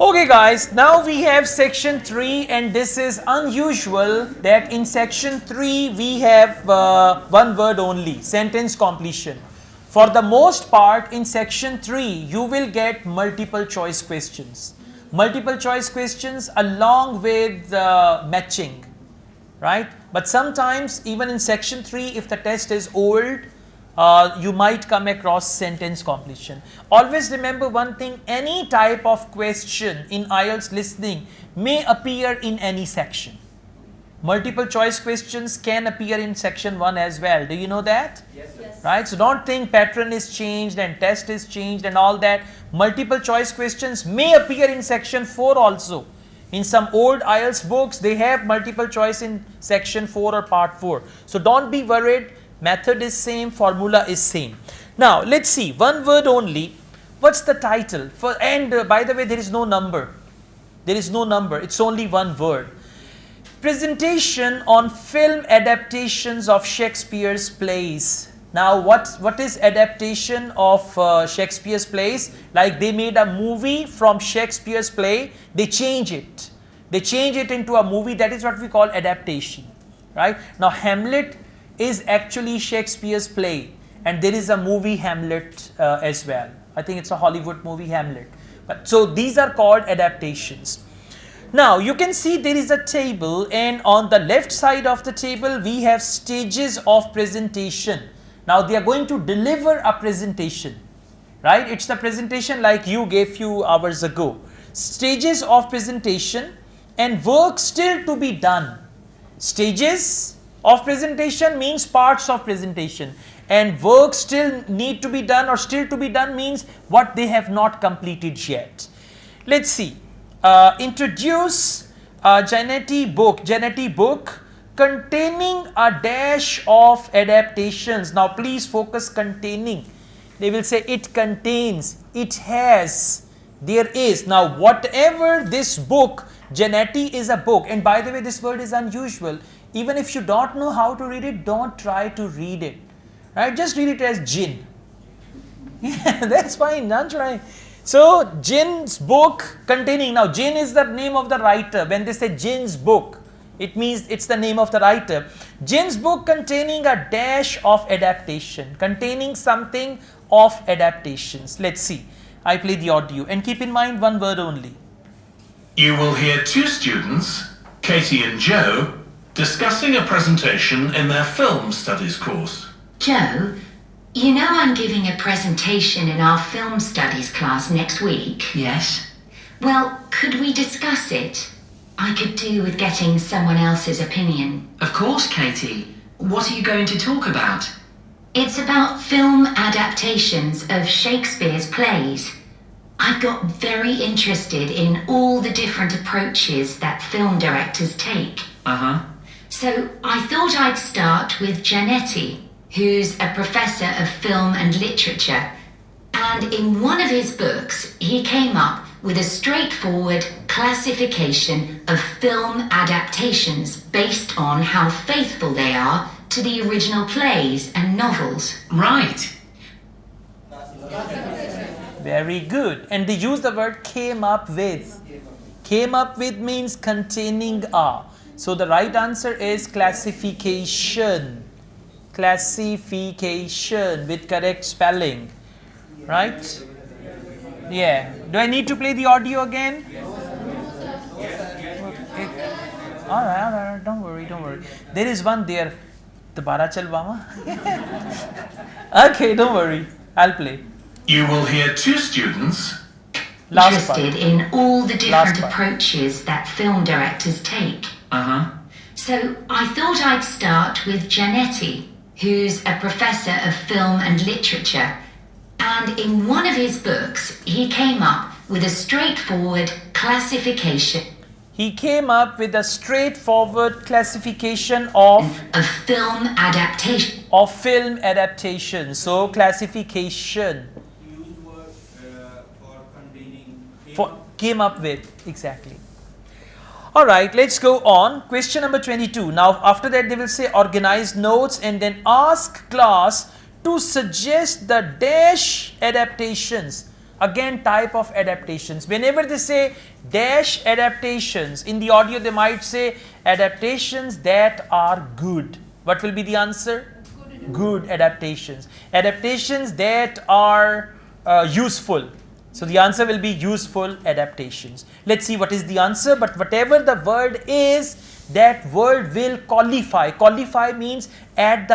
Okay guys, now we have section 3 and this is unusual that in section 3 we have one word only, sentence completion. For the most part in section 3 you will get multiple choice questions. Multiple choice questions along with matching, right? But sometimes even in section 3 if the test is old, you might come across sentence completion. Always remember one thing, any type of question in IELTS listening may appear in any section. Multiple choice questions can appear in section 1 as well. Do you know that? Yes. Right? So don't think pattern is changed and test is changed and all that. Multiple choice questions may appear in section 4 also. In some old IELTS books, they have multiple choice in section 4 or part 4. So don't be worried. Method is same, formula is same. Now let's see, one word only. What's the title? By the way, there is no number. There is no number. It's only one word. Presentation on film adaptations of Shakespeare's plays. Now what is adaptation of Shakespeare's plays? Like they made a movie from Shakespeare's play, they change it. They change it into a movie. That is what we call adaptation, right? Now Hamlet is actually Shakespeare's play and there is a movie Hamlet as well. I think it's a Hollywood movie Hamlet. But so these are called adaptations. Now you can see there is a table and on the left side of the table we have stages of presentation. Now they are going to deliver a presentation, right? It's the presentation like you gave few hours ago. Stages of presentation and work still to be done. Stages of presentation means parts of presentation and work still need to be done or still to be done means what they have not completed yet. Let's see. Introduce Janetti book containing a dash of adaptations. Now please focus containing. They will say it contains, it has, there is. Now whatever this book, Janetti is a book, and by the way this word is unusual. Even if you don't know how to read it, don't try to read it, right? Just read it as Jinn. Yeah, that's fine, don't try. So Jinn's book containing, now Jinn is the name of the writer. When they say Jinn's book, it means it's the name of the writer. Jinn's book containing a dash of adaptation, containing something of adaptations. Let's see, I play the audio and keep in mind one word only. You will hear two students, Katie and Joe, discussing a presentation in their film studies course. Joe, you know I'm giving a presentation in our film studies class next week. Yes. Well, could we discuss it? I could do with getting someone else's opinion. Of course, Katie. What are you going to talk about? It's about film adaptations of Shakespeare's plays. I've got very interested in all the different approaches that film directors take. Uh-huh. So I thought I'd start with Janetti, who's a professor of film and literature. And in one of his books, he came up with a straightforward classification of film adaptations based on how faithful they are to the original plays and novels. Right. Very good. And they use the word came up with. Came up with means containing a. So the right answer is classification. Classification with correct spelling. Right? Yeah. Do I need to play the audio again? Alright, don't worry. There is one there. Dobara chalwama. Okay, don't worry. I'll play. You will hear two students Interested in all the different approaches that film directors take. Uh-huh. So I thought I'd start with Janetti, who's a professor of film and literature. And in one of his books, he came up with a straightforward classification. He came up with a straightforward classification of film adaptation. Of film adaptation. So classification. Came up with, exactly. Alright, let's go on. Question number 22. Now after that they will say organize notes and then ask class to suggest the dash adaptations Again, type of adaptations. Whenever they say dash adaptations, in the audio they might say adaptations that are good. What will be the answer? Good adaptations. Adaptations that are useful. So the answer will be useful adaptations. Let's see what is the answer. But whatever the word is, that word will qualify. Qualify means add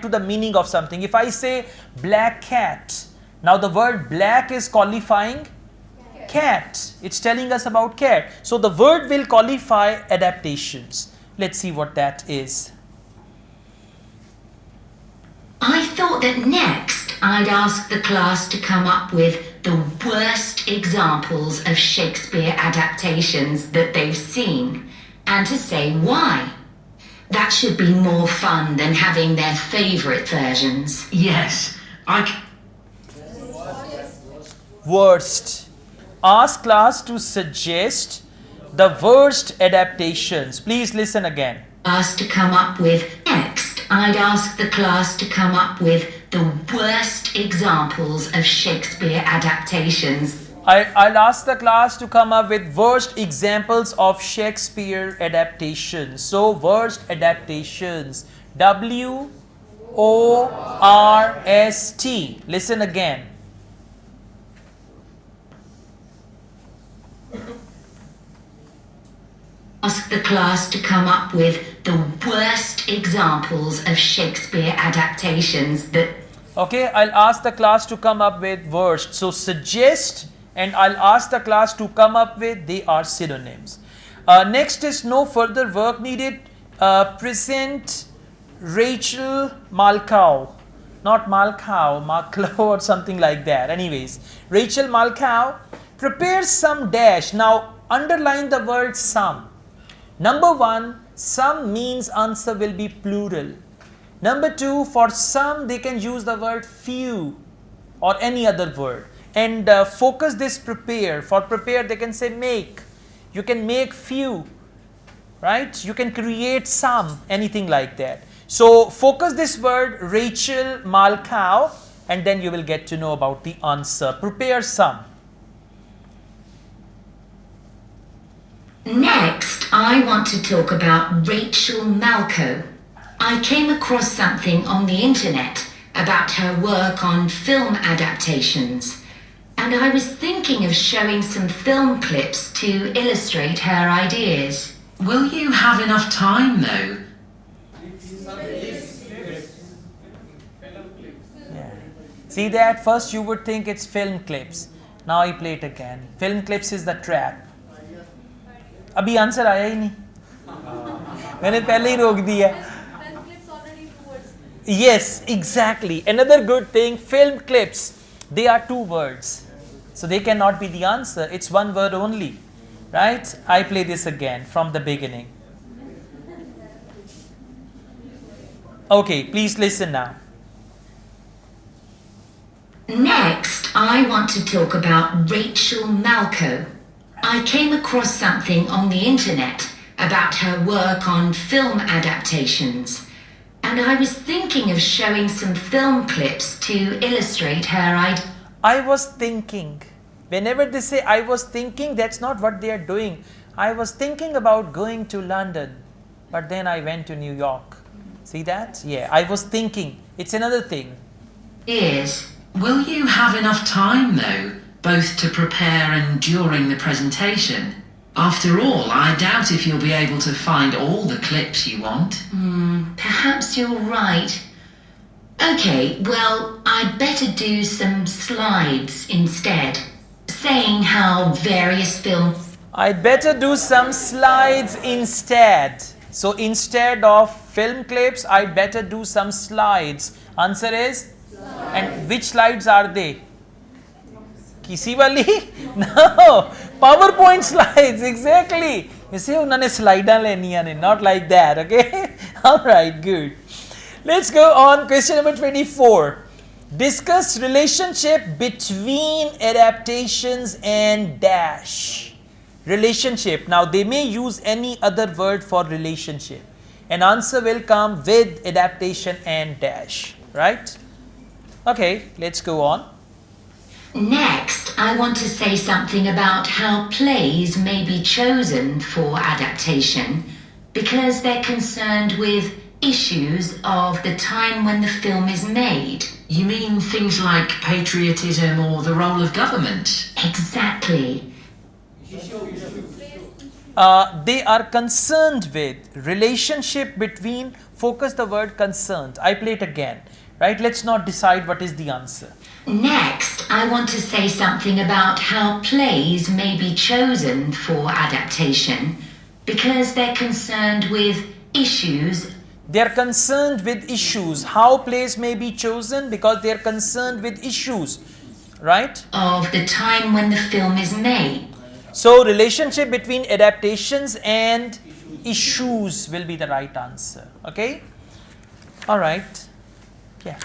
to the meaning of something. If I say black cat, now the word black is qualifying cat. It's telling us about cat. So the word will qualify adaptations. Let's see what that is. I thought that next I'd ask the class to come up with the worst examples of Shakespeare adaptations that they've seen and to say why. That should be more fun than having their favourite versions. Yes, Worst. Ask class to suggest the worst adaptations. Please listen again. Asked to come up with next. I'd ask the class to come up with the worst examples of Shakespeare adaptations. I'll ask the class to come up with worst examples of Shakespeare adaptations. So worst adaptations. W-O-R-S-T. Listen again. Ask the class to come up with the worst examples of Shakespeare adaptations that... Okay, I'll ask the class to come up with worst. So suggest and I'll ask the class to come up with, they are synonyms. Next is no further work needed. Present Rachel Malkow. Not Malkow, Malkow or something like that. Anyways, Rachel Malkow prepares some dash. Now underline the word some. Number one, some means answer will be plural. Number two, for some they can use the word few or any other word. And focus this prepare. For prepare they can say make. You can make few, right? You can create some, anything like that. So focus this word Rachel Malkow and then you will get to know about the answer. Prepare some. Next, I want to talk about Rachel Malkow. I came across something on the internet about her work on film adaptations, and I was thinking of showing some film clips to illustrate her ideas. will you have enough time though? Yeah. See that? First you would think it's film clips. Now I play it again. Film clips is the trap. अभी answer आया ही नहीं मैंने पहले ही रोक दिया Yes, exactly. Another good thing, film clips, they are two words. So they cannot be the answer. It's one word only. Right? I play this again from the beginning. Okay, please listen now. Next, I want to talk about Rachel Malkow. I came across something on the internet about her work on film adaptations, and I was thinking of showing some film clips to illustrate her idea. I was thinking. Whenever they say I was thinking, that's not what they are doing. I was thinking about going to London, but then I went to New York. See that? Yeah, I was thinking. It's another thing. Will you have enough time though, both to prepare and during the presentation? After all, I doubt if you'll be able to find all the clips you want. Perhaps you're right. Okay, well, I'd better do some slides instead, saying how various films... I'd better do some slides instead. So instead of film clips, I'd better do some slides. Answer is? And which slides are they? Kisi wali? No, PowerPoint slides, exactly. You see, unhone slides leniyan ne, not like that, okay? Alright, good. Let's go on, question number 24. Discuss relationship between adaptations and dash. Relationship. Now, they may use any other word for relationship. An answer will come with adaptation and dash, right? Okay, let's go on. Next, I want to say something about how plays may be chosen for adaptation because they're concerned with issues of the time when the film is made. You mean things like patriotism or the role of government? Exactly. They are concerned with relationship between, focus the word concerned. I play it again, right? Let's not decide what is the answer. Next, I want to say something about how plays may be chosen for adaptation because they're concerned with issues. They are concerned with issues. How plays may be chosen? Because they are concerned with issues, right? Of the time when the film is made. So relationship between adaptations and issues will be the right answer. Okay? All right. Yeah.